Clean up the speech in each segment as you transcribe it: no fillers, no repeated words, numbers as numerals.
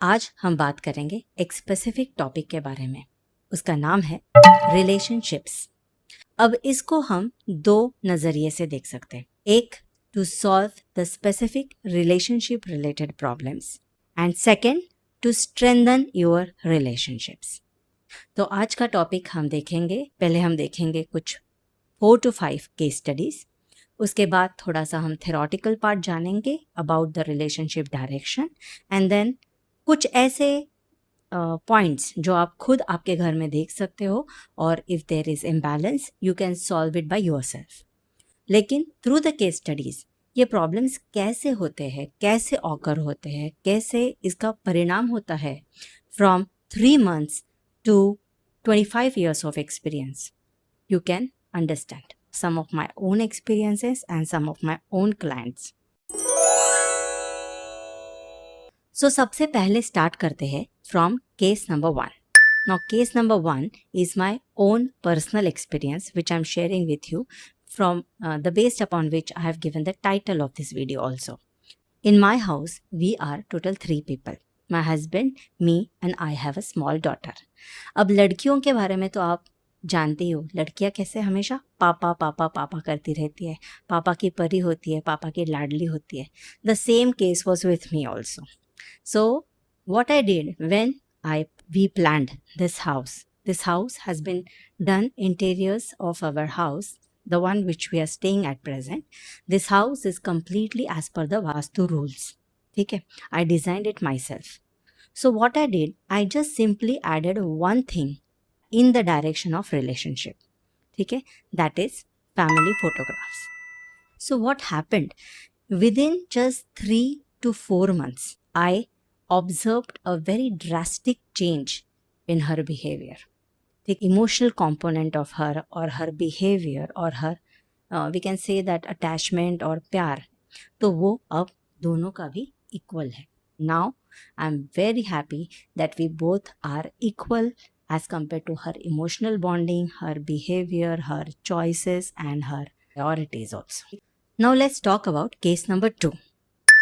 आज हम बात करेंगे एक स्पेसिफिक टॉपिक के बारे में। उसका नाम है रिलेशनशिप्स। अब इसको हम दो नज़रिए से देख सकते हैं। एक, to solve the specific relationship related problems, and second, to strengthen your relationships. तो आज का टॉपिक हम देखेंगे, पहले हम देखेंगे कुछ 4 to 5 केस स्टडीज। उसके बाद थोड़ा सा हम थेरोटिकल पार्ट जानेंगे about the relationship direction, and then कुछ ऐसे पॉइंट्स जो आप खुद आपके घर में देख सकते हो, और if there is imbalance you can solve it by yourself. लेकिन थ्रू द केस स्टडीज़ ये प्रॉब्लम्स कैसे होते हैं, कैसे ऑकर होते हैं, कैसे इसका परिणाम होता है from 3 months to 25 years of experience, you can understand some of my own experiences and some of my own clients. So सबसे पहले स्टार्ट करते हैं from case number 1. Now case number 1 is my own personal experience which I'm sharing with you from the based upon which I have given the title of this video also. In my house we are total 3 people. My husband, me and I have a small daughter. अब लड़कियों के बारे में तो आप जानते ही हो, लड़कियां कैसे हमेशा पापा पापा पापा करती रहती है, पापा की परी होती है, पापा की लाडली होती है. The same case was with me also. So what I did when we planned this house has been done interiors of our house, the one which we are staying at present. This house is completely as per the Vastu rules. Okay, I designed it myself. So what I did, I just simply added one thing in the direction of relationship. Okay, that is family photographs. So what happened, within just 3 to 4 months, I observed a very drastic change in her behavior. The emotional component of her, or her behavior, or her we can say that attachment or प्यार, तो वो अब दोनों का भी equal है. Now I'm very happy that we both are equal as compared to her emotional bonding, her behavior, her choices and her priorities also. Now let's talk about case number 2.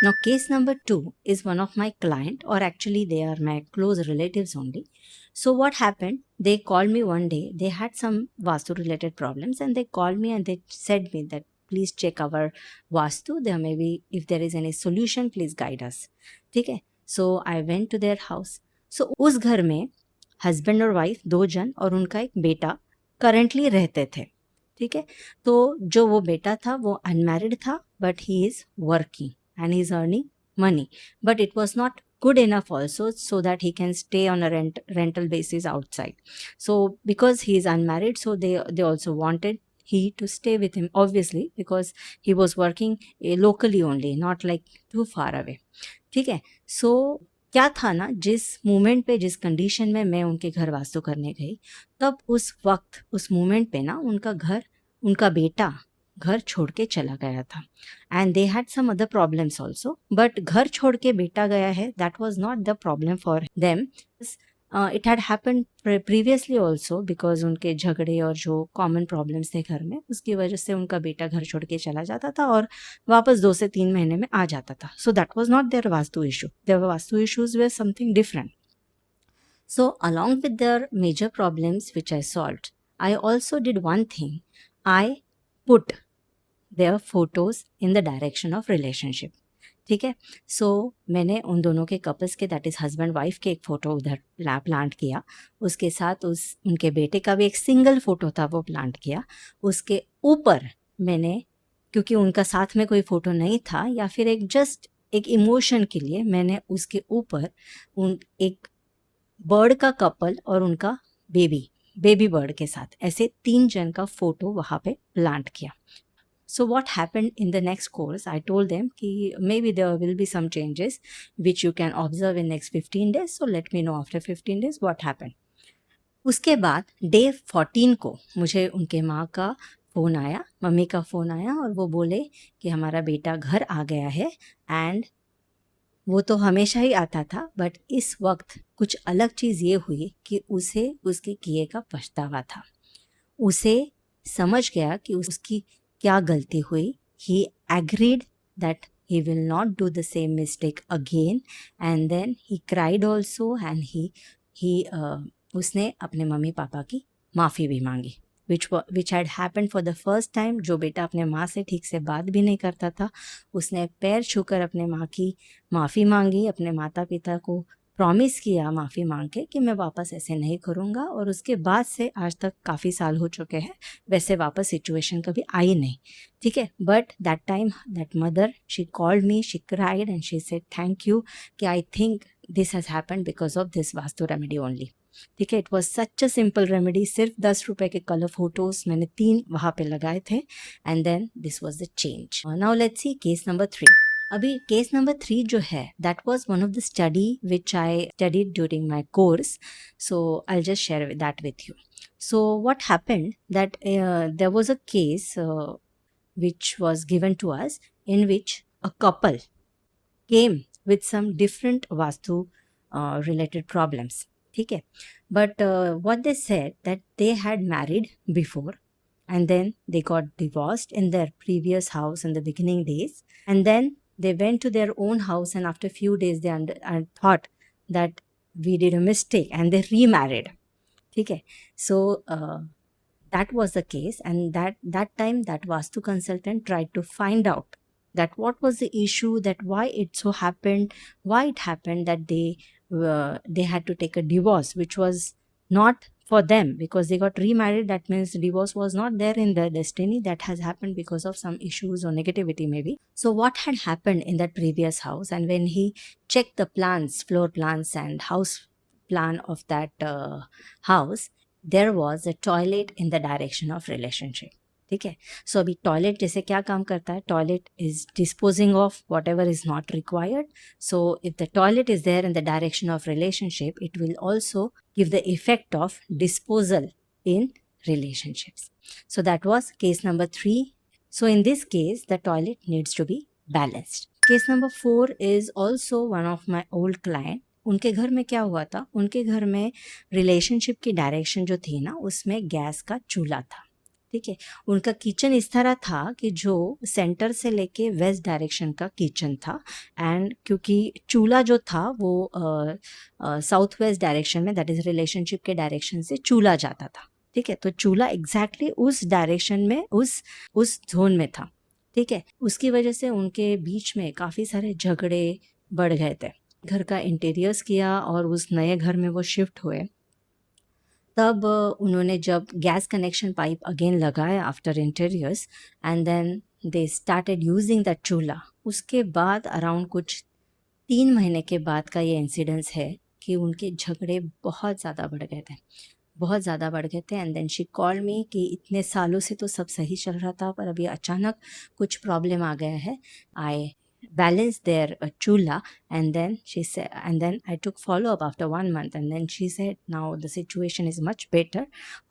Now case number 2 is one of my client, or actually they are my close relatives only. So what happened, they called me one day, they had some Vastu related problems, and they called me and they said me that please check our Vastu, there may be, if there is any solution please guide us. ठीक है. So I went to their house. So उस घर में husband और wife 2 जन और उनका एक बेटा करंटली रहते थे. ठीक है. तो जो वो बेटा था वो अनमैरिड था, but he is working and he's earning money, but it was not good enough also so that he can stay on a rental basis outside. So because he is unmarried, so they also wanted he to stay with him, obviously because he was working locally only, not like too far away. ठीक है. So क्या था ना, जिस moment पे, जिस condition में मैं उनके घर वास्तु करने गई, तब उस वक्त, उस मोमेंट पे ना उनका बेटा घर छोड़ के चला गया था. And they had some other problems also, but घर छोड़ के बेटा गया है, that was not the problem for them. It had happened previously also, because उनके झगड़े और जो कॉमन प्रॉब्लम्स थे घर में, उसकी वजह से उनका बेटा घर छोड़ के चला जाता था और वापस 2 से 3 महीने में आ जाता था. So that was not their vastu issue. Their vastu issues were something different. So along with their major problems which I solved, I also did one thing. I put their photos in the direction of relationship. ठीक है. सो मैंने उन दोनों के couples के, that is husband wife के, एक photo उधर प्लांट किया. उसके साथ उनके बेटे का भी एक सिंगल फ़ोटो था, वो प्लांट किया. उसके ऊपर मैंने, क्योंकि उनका साथ में कोई फ़ोटो नहीं था, या फिर एक जस्ट एक इमोशन के लिए, मैंने उसके ऊपर एक बर्ड का कपल और उनका बेबी बर्ड के साथ ऐसे 3 जन का फ़ोटो वहाँ पे प्लांट किया. So what happened in the next course, I told them कि maybe there will be some changes which you can observe in next 15 days. So let me know after 15 days what happened. उसके बाद day 14 को मुझे उनके माँ का phone आया, mummy का फ़ोन आया, और वो बोले कि हमारा बेटा घर आ गया है. एंड वो तो हमेशा ही आता था, बट इस वक्त कुछ अलग चीज़ ये हुई कि उसे उसके किए का पछतावा था. उसे समझ गया कि उसकी क्या गलती हुई. He agreed that he will not do the same mistake again. And then he cried also, and उसने अपने मम्मी पापा की माफ़ी भी मांगी, which had happened for the first time. जो बेटा अपने माँ से ठीक से बात भी नहीं करता था, उसने पैर छूकर अपने माँ की माफ़ी मांगी, अपने माता पिता को प्रॉमिस किया माफ़ी मांग के कि मैं वापस ऐसे नहीं करूँगा, और उसके बाद से आज तक काफ़ी साल हो चुके हैं, वैसे वापस सिचुएशन कभी आई नहीं, ठीक है. But that time that mother, she called me, she cried and she said thank you, कि I think this has happened because of this vastu remedy only. ठीक है, it was such a simple remedy. सिर्फ 10 रुपए के colour photos मैंने 3 वहाँ पे लगाए थे, and then this was the change. Now let's see case number 3. अभी केस नंबर 3 जो है, that was one of the study which I studied during my course, so I just share that with you. So what happened that there was a case which was given to us, in which a couple came with some different vastu related problems. ठीक है, but what they said that they had married before, and then they got divorced in their previous house in the beginning days, and then they went to their own house, and after few days they thought that we did a mistake, and they remarried. ठीक है, so that was the case, and that time that vastu consultant tried to find out that what was the issue, that why it so happened, why it happened that they had to take a divorce, which was not for them, because they got remarried. That means divorce was not there in their destiny, that has happened because of some issues or negativity maybe. So what had happened in that previous house, and when he checked the plans, floor plans and house plan of that house, there was a toilet in the direction of relationship. ठीक है, सो अभी toilet जैसे क्या काम करता है, toilet is disposing of whatever is not required. So if the toilet is there in the direction of relationship, it will also give the effect of disposal in relationships. So that was case number 3. So in this case, the toilet needs to be balanced. Case number 4 is also one of my old client. उनके घर में क्या हुआ था, उनके घर में relationship की डायरेक्शन जो थी ना, उसमें गैस का चूल्हा था. ठीक है, उनका किचन इस तरह था कि जो सेंटर से लेके वेस्ट डायरेक्शन का किचन था, एंड क्योंकि चूल्हा जो था वो साउथ वेस्ट डायरेक्शन में, दैट इज रिलेशनशिप के डायरेक्शन से चूल्हा जाता था. ठीक है, तो चूल्हा एग्जैक्टली उस डायरेक्शन में, उस जोन में था. ठीक है, उसकी वजह से उनके बीच में काफ़ी सारे झगड़े बढ़ गए थे. घर का इंटीरियर्स किया और उस नए घर में वो शिफ्ट हुए, तब उन्होंने जब गैस कनेक्शन पाइप अगेन लगाया after interiors, and then they started using that चूल्हा. उसके बाद अराउंड कुछ 3 महीने के बाद का ये इंसिडेंस है कि उनके झगड़े बहुत ज़्यादा बढ़ गए थे, बहुत ज़्यादा बढ़ गए थे. And then she called me कि इतने सालों से तो सब सही चल रहा था, पर अभी अचानक कुछ प्रॉब्लम आ गया है. आई balanced their chula, and then she said, and then I took follow up after 1 month, and then she said now the situation is much better,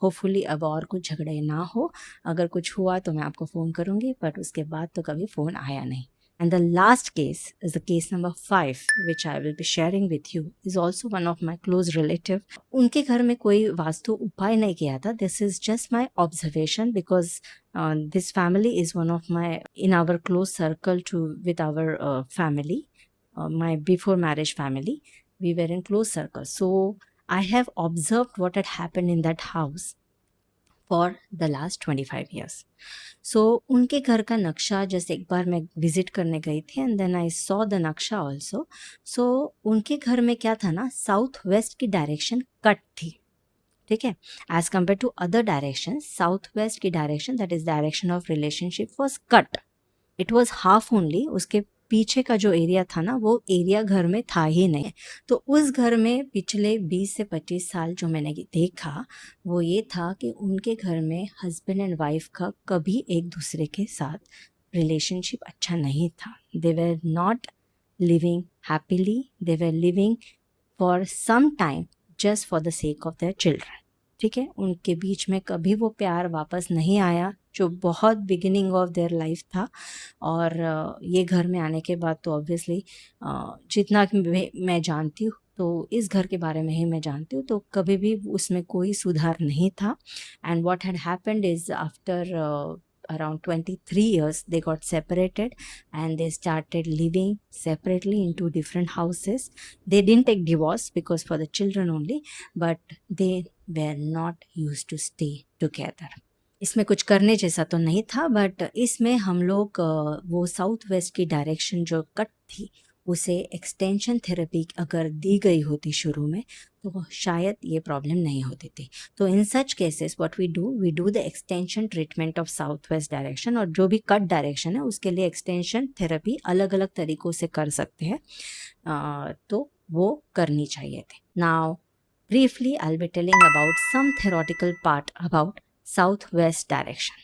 hopefully अब और कुछ झगड़े ना हो, अगर कुछ हुआ तो मैं आपको फ़ोन करूँगी, बट उसके बाद तो कभी फ़ोन आया नहीं. And the last case is the case number 5, which I will be sharing with you, is also one of my close relative. उनके घर में कोई वास्तु उपाय नहीं किया था. This is just my observation, because this family is one of my, in our close circle with our family, my before marriage family, we were in close circle. So I have observed what had happened in that house for the last 25 years. So उनके घर का नक्शा, जैसे एक बार मैं visit करने गई थी, and then I saw the नक्शा ऑल्सो. सो उनके घर में क्या था ना, साउथ वेस्ट की डायरेक्शन कट थी. ठीक है, as compare to other direction, south west की direction, that is direction of relationship, was cut. It was half only. उसके पीछे का जो एरिया था ना, वो एरिया घर में था ही नहीं. तो उस घर में पिछले 20 से 25 साल जो मैंने देखा, वो ये था कि उनके घर में हस्बैंड एंड वाइफ का कभी एक दूसरे के साथ रिलेशनशिप अच्छा नहीं था. They were not living happily, they were living for some time just for the sake of their children. ठीक है, उनके बीच में कभी वो प्यार वापस नहीं आया जो बहुत बिगिनिंग ऑफ देयर लाइफ था. और ये घर में आने के बाद तो ऑब्वियसली जितना मैं जानती हूँ, तो इस घर के बारे में ही मैं जानती हूँ, तो कभी भी उसमें कोई सुधार नहीं था. And what had happened is after around 23 years, they got separated and they started living separately in two different houses. They didn't take divorce because for the children only, but they were not used to stay together. इसमें कुछ करने जैसा तो नहीं था, but इसमें हम लोग वो साउथ वेस्ट की डायरेक्शन जो कट थी उसे एक्सटेंशन थेरेपी अगर दी गई होती शुरू में तो शायद ये प्रॉब्लम नहीं होती थी. तो in such cases what we do the extension treatment of south west direction, और जो भी कट डायरेक्शन है उसके लिए एक्सटेंशन थेरेपी अलग अलग तरीक़ों से कर सकते हैं, तो वो करनी चाहिए थी. Now briefly I'll be telling about some theoretical part about south west direction.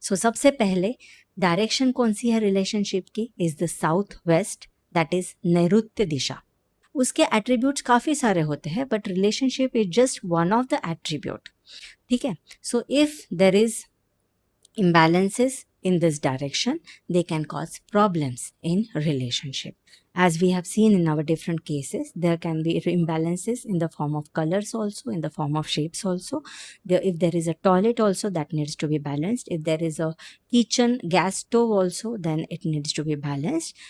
So सबसे पहले डायरेक्शन कौन सी है रिलेशनशिप की, is the south west, that is नैऋत्य दिशा. उसके एट्रीब्यूट्स काफ़ी सारे होते हैं, but relationship is just one of the attribute. ठीक है. So if there is imbalances in this direction, they can cause problems in relationship. As we have seen in our different cases, there can be imbalances in the form of colors also, in the form of shapes also. If there is a toilet also, that needs to be balanced. If there is a kitchen gas stove also, then it needs to be balanced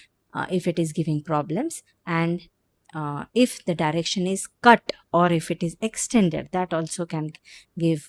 if it is giving problems. And if the direction is cut or if it is extended, that also can give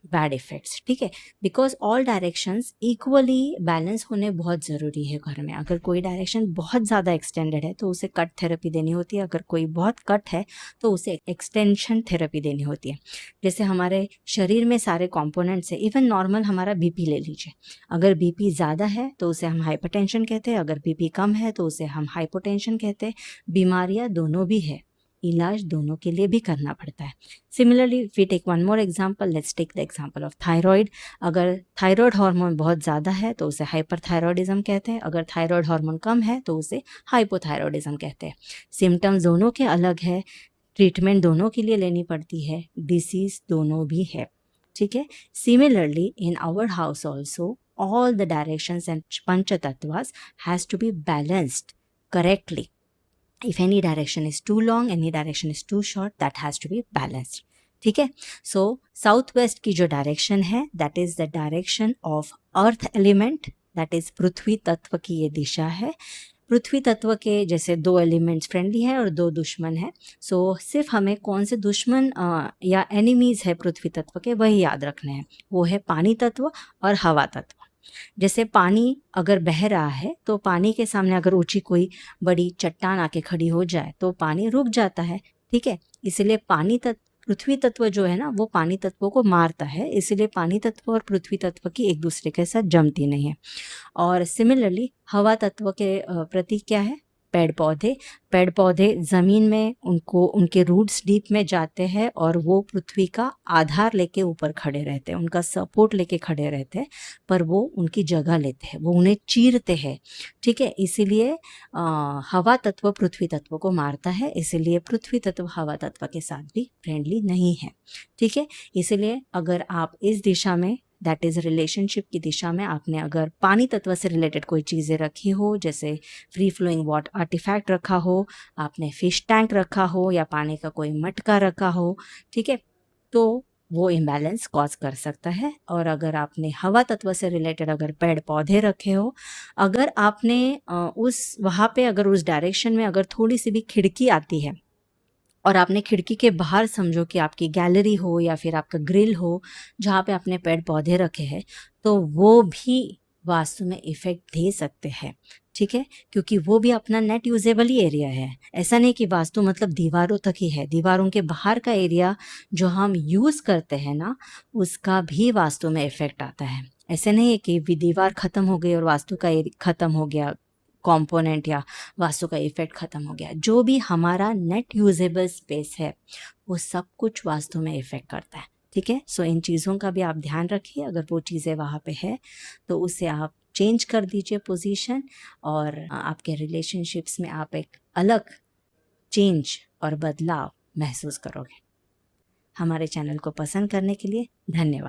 bad effects. ठीक है. Because all directions equally balance होने बहुत ज़रूरी है घर में. अगर कोई डायरेक्शन बहुत ज़्यादा एक्सटेंडेड है तो उसे कट थेरेपी देनी होती है, अगर कोई बहुत कट है तो उसे एक्सटेंशन थेरेपी देनी होती है. जैसे हमारे शरीर में सारे कंपोनेंट्स है, इवन नॉर्मल हमारा बीपी ले लीजिए. अगर बीपी ज़्यादा है तो उसे हम हाइपरटेंशन कहते हैं, अगर बीपी कम है तो उसे हम हाइपोटेंशन कहते हैं. बीमारियाँ दोनों भी है, इलाज दोनों के लिए भी करना पड़ता है. Similarly we take one more example, let's take the example of thyroid. अगर थायराइड हार्मोन बहुत ज़्यादा है तो उसे हाइपरथायरॉयडिज्म कहते हैं, अगर थायराइड हार्मोन कम है तो उसे हाइपोथायरॉयडिज्म कहते हैं. सिम्टम्स दोनों के अलग है, ट्रीटमेंट दोनों के लिए लेनी पड़ती है, डिसीज दोनों भी है. ठीक है. Similarly in our house also all the directions and panchatatvas has to be balanced correctly. If any direction is too long, any direction is too short, that has to be balanced. ठीक है. सो south west की जो direction है that is the direction of earth element, that is पृथ्वी तत्व की ये दिशा है. पृथ्वी तत्व के जैसे दो एलिमेंट्स फ्रेंडली है और दो दुश्मन है. सो सिर्फ हमें कौन से दुश्मन या एनिमीज है पृथ्वी तत्व के वही याद रखने हैं. वो है पानी तत्व और हवा तत्व. जैसे पानी अगर बह रहा है तो पानी के सामने अगर ऊंची कोई बड़ी चट्टान आके खड़ी हो जाए तो पानी रुक जाता है. ठीक है. इसलिए पानी तत्व, पृथ्वी तत्व जो है ना वो पानी तत्वों को मारता है, इसलिए पानी तत्व और पृथ्वी तत्व की एक दूसरे के साथ जमती नहीं है. और सिमिलरली हवा तत्व के प्रतीक क्या है, पेड़ पौधे. पेड़ पौधे ज़मीन में उनको उनके रूट्स डीप में जाते हैं और वो पृथ्वी का आधार लेके ऊपर खड़े रहते हैं, उनका सपोर्ट लेके खड़े रहते हैं, पर वो उनकी जगह लेते हैं, वो उन्हें चीरते हैं. ठीक है. इसीलिए हवा तत्व पृथ्वी तत्व को मारता है, इसीलिए पृथ्वी तत्व हवा तत्व के साथ भी फ्रेंडली नहीं है. ठीक है. इसीलिए अगर आप इस दिशा में, दैट इज़ रिलेशनशिप की दिशा में, आपने अगर पानी तत्व से रिलेटेड कोई चीज़ें रखी हो, जैसे फ्री फ्लोइंग वाटर आर्टिफैक्ट रखा हो, आपने फिश टैंक रखा हो या पानी का कोई मटका रखा हो, ठीक है, तो वो इम्बैलेंस कॉज कर सकता है. और अगर आपने हवा तत्व से रिलेटेड अगर पेड़ पौधे रखे हो, अगर आपने उस वहाँ पे अगर उस डायरेक्शन में अगर थोड़ी सी भी खिड़की आती है और आपने खिड़की के बाहर समझो कि आपकी गैलरी हो या फिर आपका ग्रिल हो जहाँ पे आपने पेड़ पौधे रखे हैं, तो वो भी वास्तु में इफ़ेक्ट दे सकते हैं. ठीक है. क्योंकि वो भी अपना नेट यूजेबल ही एरिया है. ऐसा नहीं कि वास्तु मतलब दीवारों तक ही है, दीवारों के बाहर का एरिया जो हम यूज़ करते हैं ना उसका भी वास्तु में इफ़ेक्ट आता है. ऐसे नहीं है कि दीवार ख़त्म हो गई और वास्तु का ख़त्म हो गया, कंपोनेंट या वास्तु का इफेक्ट ख़त्म हो गया. जो भी हमारा नेट यूजेबल स्पेस है वो सब कुछ वास्तु में इफेक्ट करता है. ठीक है. सो इन चीज़ों का भी आप ध्यान रखिए. अगर वो चीज़ें वहाँ पे है तो उसे आप चेंज कर दीजिए पोजीशन, और आपके रिलेशनशिप्स में आप एक अलग चेंज और बदलाव महसूस करोगे. हमारे चैनल को पसंद करने के लिए धन्यवाद.